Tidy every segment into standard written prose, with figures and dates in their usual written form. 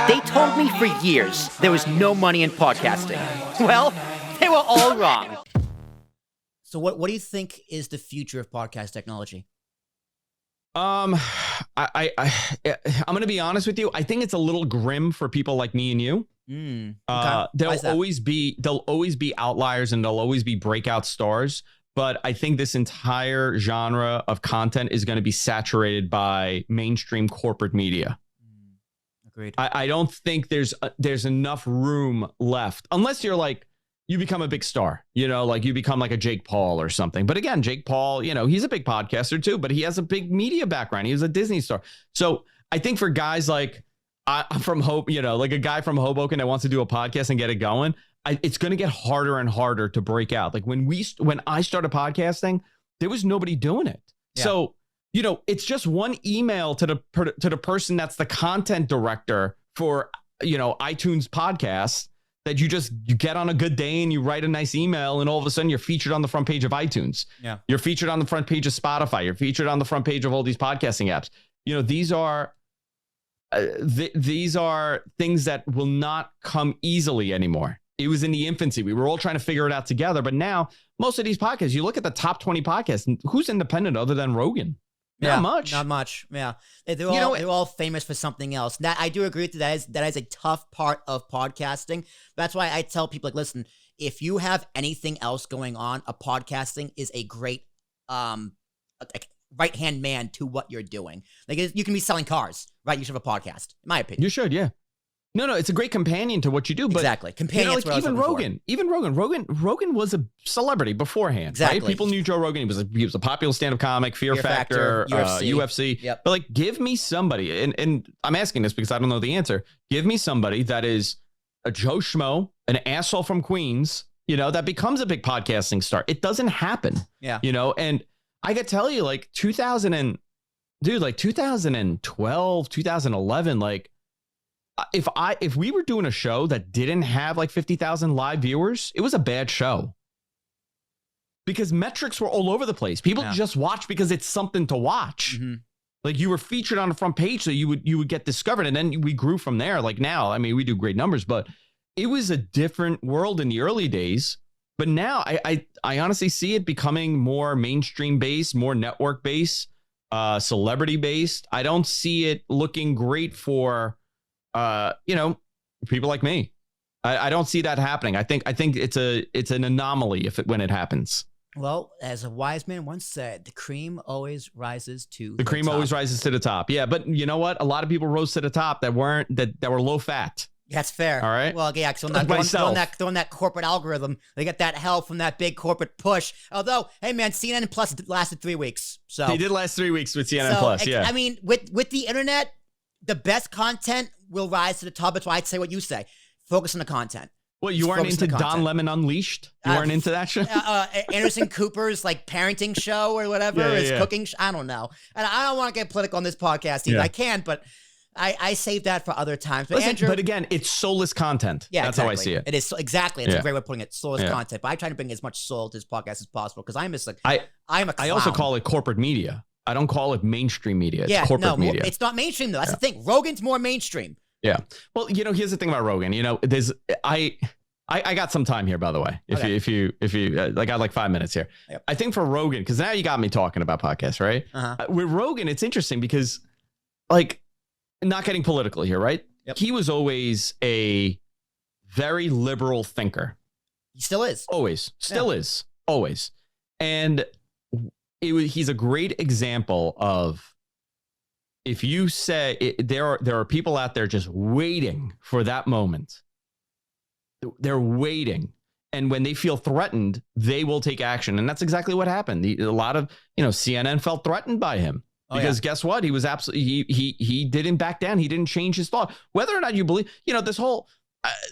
They told me for years there was no money in podcasting. Well, they were all wrong. So what do you think is the future of podcast technology? I'm going to be honest with you. I think it's a little grim for people like me and you. Okay. There'll always be outliers and there'll always be breakout stars. But I think this entire genre of content is going to be saturated by mainstream corporate media. Agreed. I don't think there's enough room left unless you're like, you become a big star, like you become like a Jake Paul or something. But again, Jake Paul, he's a big podcaster too, but he has a big media background. He was a Disney star. So I think for guys like from Hope, like a guy from Hoboken that wants to do a podcast and get it going, it's going to get harder and harder to break out. Like when I started podcasting, there was nobody doing it. Yeah. So, it's just one email to the person that's the content director for, iTunes podcasts. That you get on a good day and you write a nice email and all of a sudden you're featured on the front page of iTunes. Yeah. You're featured on the front page of Spotify. You're featured on the front page of all these podcasting apps. These are things that will not come easily anymore. It was in the infancy. We were all trying to figure it out together. But now most of these podcasts, you look at the top 20 podcasts, who's independent other than Rogan? Not much. Yeah. They're all famous for something else. That I do agree with you. That is a tough part of podcasting. That's why I tell people, like, listen, if you have anything else going on, a podcasting is a great right-hand man to what you're doing. Like, you can be selling cars, right? You should have a podcast, in my opinion. You should, yeah. No, it's a great companion to what you do. But exactly, companion. Like even Rogan was a celebrity beforehand. Exactly, right? People knew Joe Rogan. He was a popular stand-up comic, Fear Factor, UFC. Yep. But like, give me somebody, and I'm asking this because I don't know the answer. Give me somebody that is a Joe Schmo, an asshole from Queens, that becomes a big podcasting star. It doesn't happen. Yeah, and I could tell you, like 2012, 2011, like. If we were doing a show that didn't have like 50,000 live viewers, it was a bad show. Because metrics were all over the place. People just watch because it's something to watch. Mm-hmm. Like you were featured on the front page, so you would get discovered, and then we grew from there. Like now, I mean, we do great numbers, but it was a different world in the early days. But now I honestly see it becoming more mainstream based, more network based, celebrity based. I don't see it looking great for people like me. I don't see that happening. I think it's an anomaly when it happens. Well, as a wise man once said, the cream always rises to the cream top. Always rises to the top. Yeah, but you know what? A lot of people rose to the top that were low fat. That's fair. All right. Well, yeah, so throwing that corporate algorithm, they get that help from that big corporate push. Although, hey man, CNN Plus lasted 3 weeks. So they did last 3 weeks with CNN Plus. Yeah. I mean, with the internet, the best content will rise to the top. That's why I'd say what you say. Focus on the content. Well, you weren't into Don Lemon Unleashed? You weren't into that show? Anderson Cooper's like parenting show or whatever, cooking. I don't know. And I don't want to get political on this podcast either. Yeah. I can, but I save that for other times. But listen, Andrew, but again, it's soulless content. Yeah, that's how I see it. It is exactly. It's a great way of putting it. Soulless content. But I try to bring as much soul to this podcast as possible because I'm a clown. I also call it corporate media. I don't call it mainstream media. It's corporate media. It's not mainstream though. That's the thing. Rogan's more mainstream. Yeah. Well, here's the thing about Rogan. I got some time here, by the way. If you I got like 5 minutes here. Yep. I think for Rogan, because now you got me talking about podcasts, right? Uh-huh. With Rogan, it's interesting because, like, not getting political here, right? Yep. He was always a very liberal thinker. He still is. Always. Still is. Always. And he's a great example of, if you say there are people out there just waiting for that moment. They're waiting. And when they feel threatened, they will take action. And that's exactly what happened. A lot of, CNN felt threatened by him. Because guess what? He was absolutely, he didn't back down. He didn't change his thought. Whether or not you believe, this whole,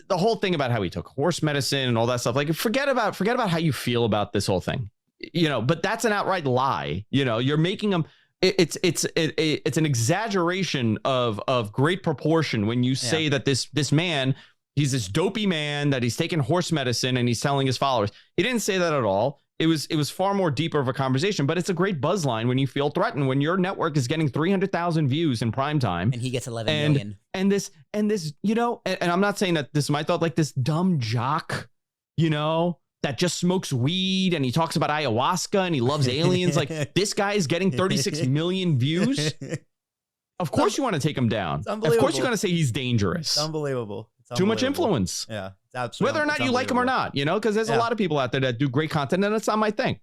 the whole thing about how he took horse medicine and all that stuff, like forget about how you feel about this whole thing, but that's an outright lie. You're making them, it's an exaggeration of great proportion when you say that this man, he's this dopey man that he's taking horse medicine and he's telling his followers. He didn't say that at all. It was far more deeper of a conversation, but it's a great buzz line when you feel threatened, when your network is getting 300,000 views in prime time. And he gets 11 million. And this, you know, and I'm not saying that this is my thought, like this dumb jock, you know, that just smokes weed and he talks about ayahuasca and he loves aliens. Like this guy is getting 36 million views. Of course you want to take him down. Of course you're going to say he's dangerous. It's unbelievable. Too much influence. Yeah, it's absolutely. Whether or not you like him or not, you know, because there's a lot of people out there that do great content and that's not my thing.